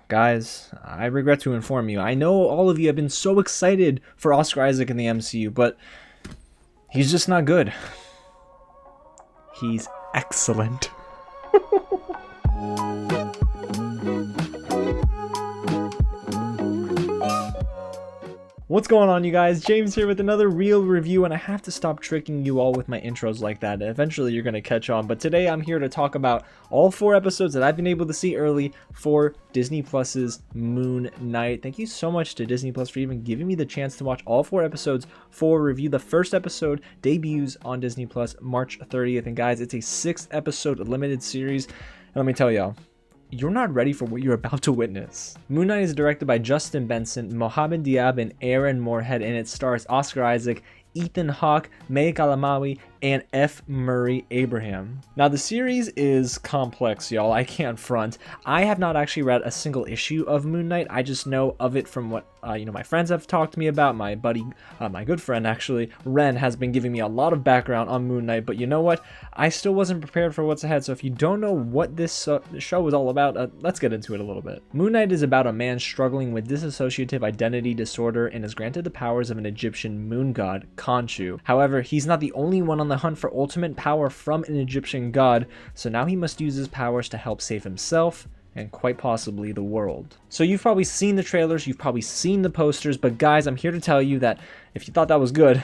Guys, I regret to inform you, I know all of you have been so excited for Oscar Isaac in the MCU, but he's just not good. He's excellent. What's going on, you guys? James here with another real review, and I have to stop tricking you all with my intros like that. Eventually you're going to catch on, but today I'm here to talk about all 4 episodes that I've been able to see early for Disney Plus's Moon Knight. Thank you so much to Disney Plus for even giving me the chance to watch all 4 episodes for review. The first episode debuts on Disney Plus March 30th, and guys, it's a 6 episode limited series, and let me tell y'all, you're not ready for what you're about to witness. Moon Knight is directed by Justin Benson, Mohamed Diab, and Aaron Moorhead, and it stars Oscar Isaac, Ethan Hawke, May Kalamawi, and F. Murray Abraham. Now, the series is complex, y'all. I can't front. I have not actually read a single issue of Moon Knight. I just know of it from what my friends have talked to me about. My buddy, my good friend actually, Ren, has been giving me a lot of background on Moon Knight. But you know what? I still wasn't prepared for what's ahead. So if you don't know what this show is all about, let's get into it a little bit. Moon Knight is about a man struggling with dissociative identity disorder and is granted the powers of an Egyptian moon god, Khonshu. However, he's not the only one on the hunt for ultimate power from an Egyptian god, so now he must use his powers to help save himself and quite possibly the world. So you've probably seen the trailers, you've probably seen the posters, but guys, I'm here to tell you that if you thought that was good,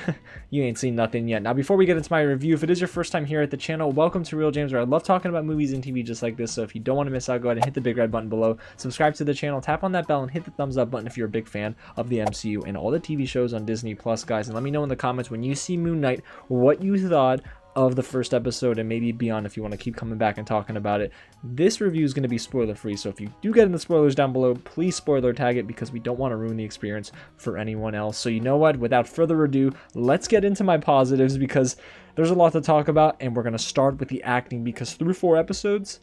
you ain't seen nothing yet. Now, before we get into my review, if it is your first time here at the channel, welcome to Real James, where I love talking about movies and TV just like this. So if you don't want to miss out, go ahead and hit the big red button below, subscribe to the channel, tap on that bell, and hit the thumbs up button if you're a big fan of the MCU and all the TV shows on Disney Plus, guys. And let me know in the comments when you see Moon Knight what you thought of the first episode, and maybe beyond if you want to keep coming back and talking about it. This review is going to be spoiler free, so if you do get into spoilers down below, please spoiler tag it, because we don't want to ruin the experience for anyone else. So you know what, without further ado, let's get into my positives, because there's a lot to talk about, and we're going to start with the acting, because through 4 episodes,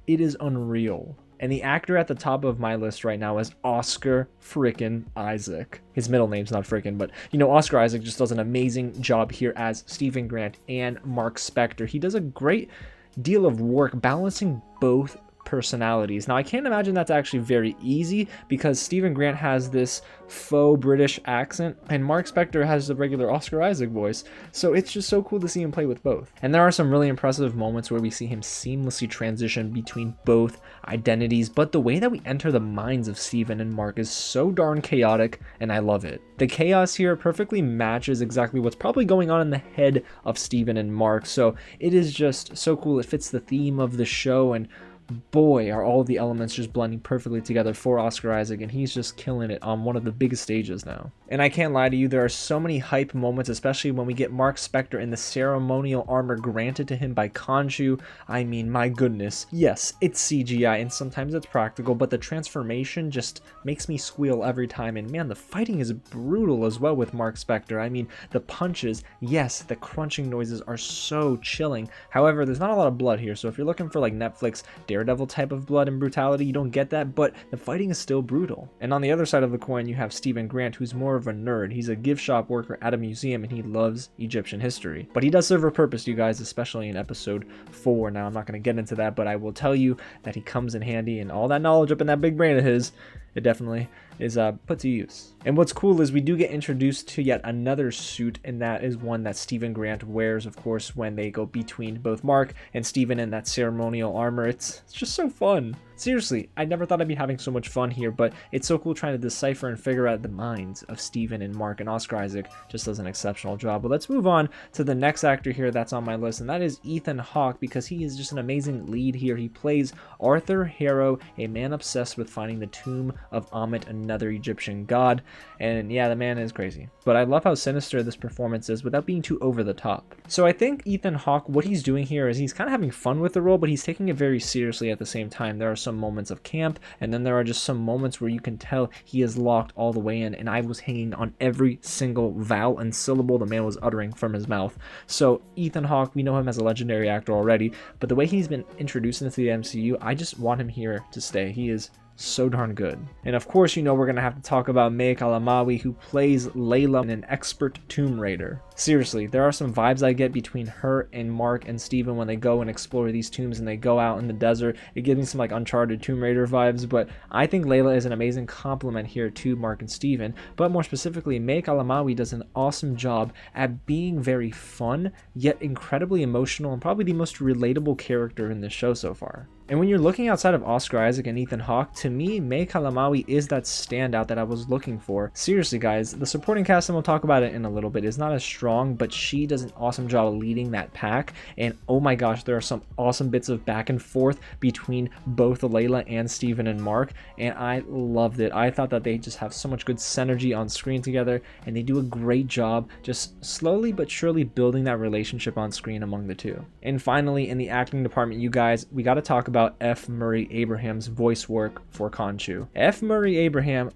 it is unreal. And the actor at the top of my list right now is Oscar frickin' Isaac. His middle name's not frickin', but Oscar Isaac just does an amazing job here as Stephen Grant and Marc Spector. He does a great deal of work balancing both personalities. Now, I can't imagine that's actually very easy, because Stephen Grant has this faux British accent and Marc Spector has the regular Oscar Isaac voice, so it's just so cool to see him play with both. And there are some really impressive moments where we see him seamlessly transition between both identities, but the way that we enter the minds of Stephen and Marc is so darn chaotic, and I love it. The chaos here perfectly matches exactly what's probably going on in the head of Stephen and Marc, so it is just so cool. It fits the theme of the show, and boy, are all the elements just blending perfectly together for Oscar Isaac, and he's just killing it on one of the biggest stages now. And I can't lie to you, there are so many hype moments, especially when we get Marc Spector in the ceremonial armor granted to him by Khonshu. I mean, my goodness. Yes, it's CGI and sometimes it's practical, but the transformation just makes me squeal every time. And man, the fighting is brutal as well with Marc Spector. I mean, the punches, yes, the crunching noises are so chilling. However, there's not a lot of blood here, so if you're looking for like Netflix Daredevil type of blood and brutality, you don't get that, but the fighting is still brutal. And on the other side of the coin, you have Stephen Grant, who's more of a nerd. He's a gift shop worker at a museum, and he loves Egyptian history. But he does serve a purpose, you guys, especially in episode 4. Now, I'm not going to get into that, but I will tell you that he comes in handy, and all that knowledge up in that big brain of his, it definitely is put to use. And what's cool is we do get introduced to yet another suit, and that is one that Stephen Grant wears, of course, when they go between both Marc and Stephen in that ceremonial armor. It's just so fun. Seriously, I never thought I'd be having so much fun here, but it's so cool trying to decipher and figure out the minds of Stephen and Marc, and Oscar Isaac just does an exceptional job. But let's move on to the next actor here that's on my list, and that is Ethan Hawke, because he is just an amazing lead here. He plays Arthur Harrow, a man obsessed with finding the tomb of Ammit, another Egyptian god, and yeah, the man is crazy. But I love how sinister this performance is without being too over the top. So I think Ethan Hawke, what he's doing here is he's kind of having fun with the role, but he's taking it very seriously at the same time. There are some moments of camp, and then there are just some moments where you can tell he is locked all the way in, and I was hanging on every single vowel and syllable the man was uttering from his mouth. So Ethan Hawke, we know him as a legendary actor already, but the way he's been introduced into the MCU, I just want him here to stay. He is so darn good. And of course, you know we're gonna have to talk about May Alamawy, who plays Layla, an expert tomb raider. Seriously, there are some vibes I get between her and Marc and Steven when they go and explore these tombs and they go out in the desert. It gives me some like Uncharted Tomb Raider vibes, but I think Layla is an amazing complement here to Marc and Steven. But more specifically, May Alamawy does an awesome job at being very fun, yet incredibly emotional, and probably the most relatable character in this show so far. And when you're looking outside of Oscar Isaac and Ethan Hawke, to me, May Alamawy is that standout that I was looking for. Seriously, guys, the supporting cast, and we'll talk about it in a little bit, is not as strong, but she does an awesome job leading that pack. And oh my gosh, there are some awesome bits of back and forth between both Layla and Steven and Marc, and I loved it. I thought that they just have so much good synergy on screen together, and they do a great job just slowly but surely building that relationship on screen among the two. And finally, in the acting department, you guys, we got to talk about F. Murray Abraham's voice work for Khonshu. F. Murray Abraham,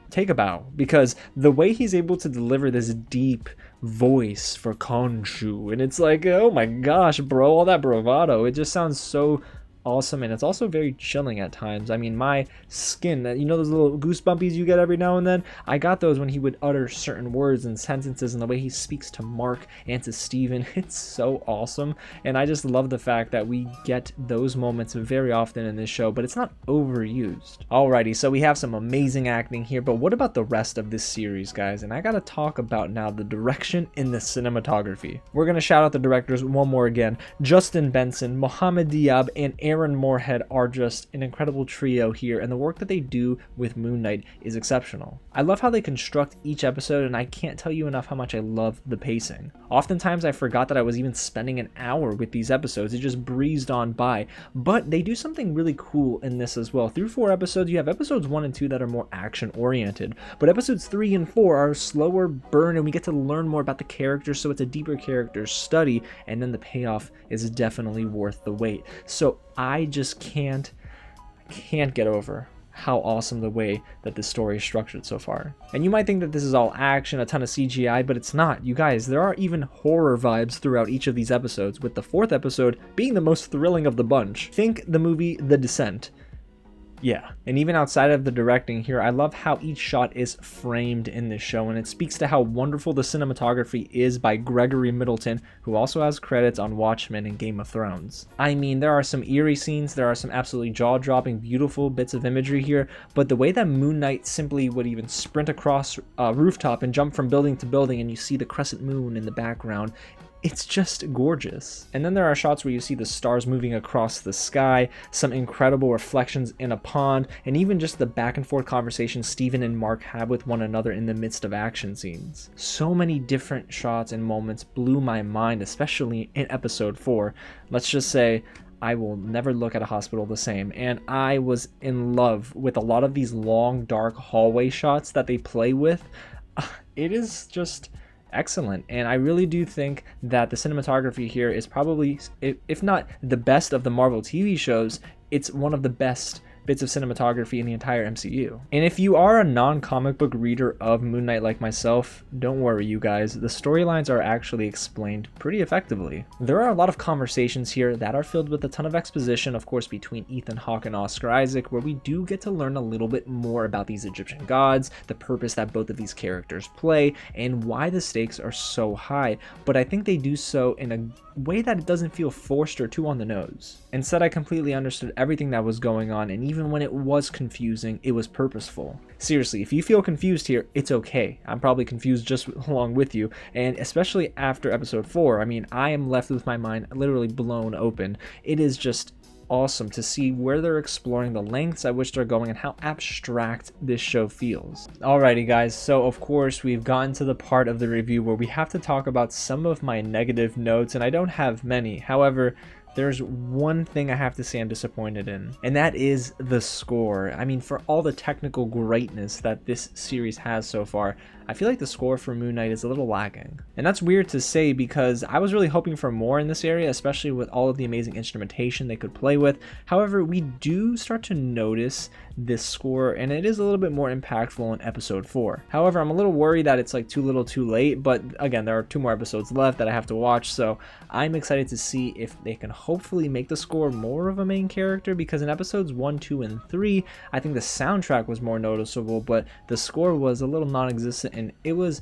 take a bow, because the way he's able to deliver this deep voice for Khonshu, and it's like, oh my gosh, bro, all that bravado, it just sounds so awesome, and it's also very chilling at times. I mean, my skin, you know those little goosebumpies you get every now and then? I got those when he would utter certain words and sentences, and the way he speaks to Marc and to Steven, it's so awesome. And I just love the fact that we get those moments very often in this show, but it's not overused. Alrighty, so we have some amazing acting here, but what about the rest of this series, guys? And I gotta talk about now the direction in the cinematography. We're gonna shout out the directors one more again. Justin Benson, Mohamed Diab, and Aaron Moorhead are just an incredible trio here, and the work that they do with Moon Knight is exceptional. I love how they construct each episode, and I can't tell you enough how much I love the pacing. Oftentimes I forgot that I was even spending an hour with these episodes. It just breezed on by, but they do something really cool in this as well. Through 4 episodes, you have episodes 1 and 2 that are more action oriented, but episodes 3 and 4 are slower burn, and we get to learn more about the characters, so it's a deeper character study, and then the payoff is definitely worth the wait. So I just can't get over how awesome the way that this story is structured so far. And you might think that this is all action, a ton of CGI, but it's not. You guys, there are even horror vibes throughout each of these episodes, with the 4th episode being the most thrilling of the bunch. Think the movie The Descent. Yeah, and even outside of the directing here, I love how each shot is framed in this show, and it speaks to how wonderful the cinematography is by Gregory Middleton, who also has credits on Watchmen and Game of Thrones. I mean, there are some eerie scenes, there are some absolutely jaw-dropping, beautiful bits of imagery here, but the way that Moon Knight simply would even sprint across a rooftop and jump from building to building, and you see the crescent moon in the background, it's just gorgeous. And then there are shots where you see the stars moving across the sky, some incredible reflections in a pond, and even just the back and forth conversations Steven and Marc have with one another in the midst of action scenes. So many different shots and moments blew my mind, especially in episode 4. Let's just say, I will never look at a hospital the same, and I was in love with a lot of these long, dark hallway shots that they play with. It is just excellent, and I really do think that the cinematography here is probably, if not the best of the Marvel TV shows, it's one of the best bits of cinematography in the entire MCU. And if you are a non-comic book reader of Moon Knight like myself, don't worry you guys, the storylines are actually explained pretty effectively. There are a lot of conversations here that are filled with a ton of exposition, of course, between Ethan Hawke and Oscar Isaac, where we do get to learn a little bit more about these Egyptian gods, the purpose that both of these characters play, and why the stakes are so high, but I think they do so in a way that it doesn't feel forced or too on the nose. Instead, I completely understood everything that was going on, and even when it was confusing, it was purposeful. Seriously, if you feel confused here, it's okay. I'm probably confused just along with you, and especially after episode 4, I mean, I am left with my mind literally blown open. It is just awesome to see where they're exploring, the lengths at which they're going, and how abstract this show feels. Alrighty guys, so of course we've gotten to the part of the review where we have to talk about some of my negative notes, and I don't have many. However, there's one thing I have to say I'm disappointed in, and that is the score. I mean, for all the technical greatness that this series has so far, I feel like the score for Moon Knight is a little lacking. And that's weird to say because I was really hoping for more in this area, especially with all of the amazing instrumentation they could play with. However, we do start to notice this score, and it is a little bit more impactful in episode 4. However, I'm a little worried that it's like too little too late, but again, there are 2 more episodes left that I have to watch, so I'm excited to see if they can hopefully make the score more of a main character, because in episodes 1, 2, and 3, I think the soundtrack was more noticeable, but the score was a little non-existent, and it was,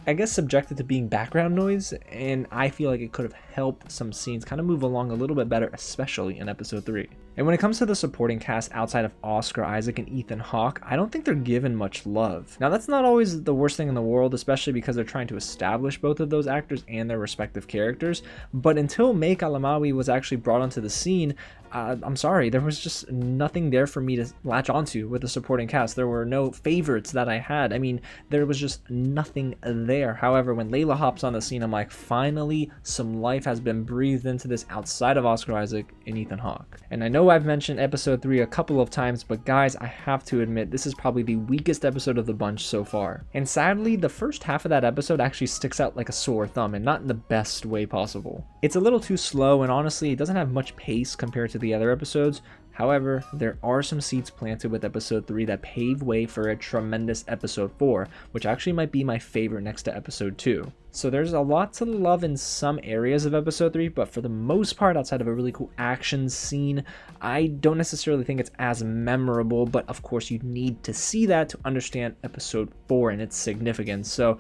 I guess, subjected to being background noise, and I feel like it could have helped some scenes kind of move along a little bit better, especially in episode 3. And when it comes to the supporting cast outside of Oscar Isaac and Ethan Hawke, I don't think they're given much love. Now, that's not always the worst thing in the world, especially because they're trying to establish both of those actors and their respective characters, but until Marc Alamawi was actually brought onto the scene, I'm sorry, there was just nothing there for me to latch onto with the supporting cast. There were no favorites that I had. I mean, there was just nothing there. However, when Layla hops on the scene, I'm like, finally, some life has been breathed into this outside of Oscar Isaac and Ethan Hawke. And I know I've mentioned episode 3 a couple of times, but guys, I have to admit, this is probably the weakest episode of the bunch so far. And sadly, the first half of that episode actually sticks out like a sore thumb, and not in the best way possible. It's a little too slow, and honestly, it doesn't have much pace compared to the other episodes. However, there are some seeds planted with episode 3 that pave way for a tremendous episode 4, which actually might be my favorite next to episode 2. So there's a lot to love in some areas of episode 3, but for the most part, outside of a really cool action scene, I don't necessarily think it's as memorable, but of course you need to see that to understand episode 4 and its significance. So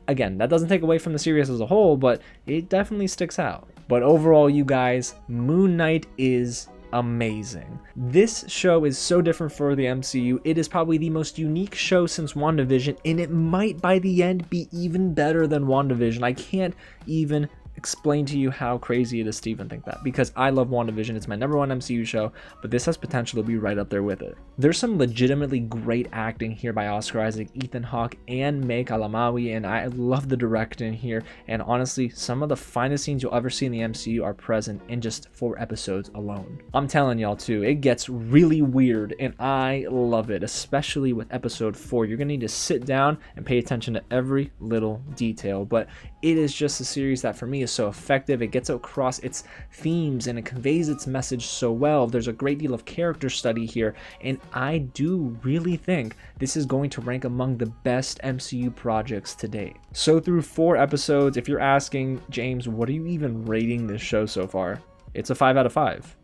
again, that doesn't take away from the series as a whole, but it definitely sticks out. But overall, you guys, Moon Knight is amazing. This show is so different for the MCU. It is probably the most unique show since WandaVision, and it might by the end be even better than WandaVision. I can't even explain to you how crazy it is to even think that, because I love WandaVision. It's my #1 MCU show, but this has potential to be right up there with it. There's some legitimately great acting here by Oscar Isaac, Ethan Hawke, and Marc Alamawi, and I love the directing here, and honestly, some of the finest scenes you'll ever see in the MCU are present in just 4 episodes alone. I'm telling y'all too, it gets really weird, and I love it, especially with episode 4. You're gonna need to sit down and pay attention to every little detail, but it is just a series that for me is so effective. It gets across its themes and it conveys its message so well. There's a great deal of character study here, and I do really think this is going to rank among the best MCU projects to date. So through 4 episodes, if you're asking, James, what are you even rating this show so far? It's a 5 out of 5.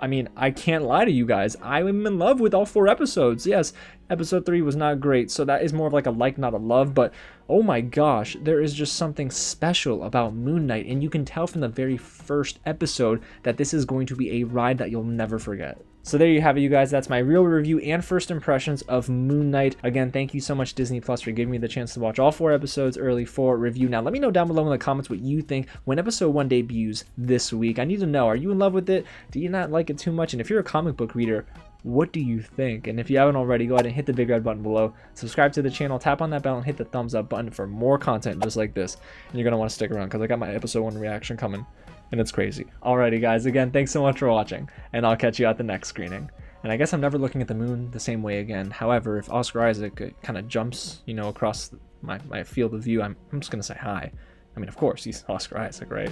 I mean, I can't lie to you guys. I'm in love with all 4 episodes. Yes, episode 3 was not great, so that is more of like a like, not a love, but oh my gosh, there is just something special about Moon Knight, and you can tell from the very first episode that this is going to be a ride that you'll never forget. So there you have it, you guys. That's my real review and first impressions of Moon Knight. Again, thank you so much, Disney Plus, for giving me the chance to watch all 4 episodes early for review. Now, let me know down below in the comments what you think when episode 1 debuts this week. I need to know, are you in love with it? Do you not like it too much? And if you're a comic book reader, what do you think? And if you haven't already, go ahead and hit the big red button below, subscribe to the channel, tap on that bell, and hit the thumbs up button for more content just like this. And you're going to want to stick around because I got my episode 1 reaction coming, and it's crazy. Alrighty, guys, again, thanks so much for watching, and I'll catch you at the next screening. And I guess I'm never looking at the moon the same way again. However, if Oscar Isaac kind of jumps, you know, across my field of view, I'm just going to say hi. I mean, of course, he's Oscar Isaac, right?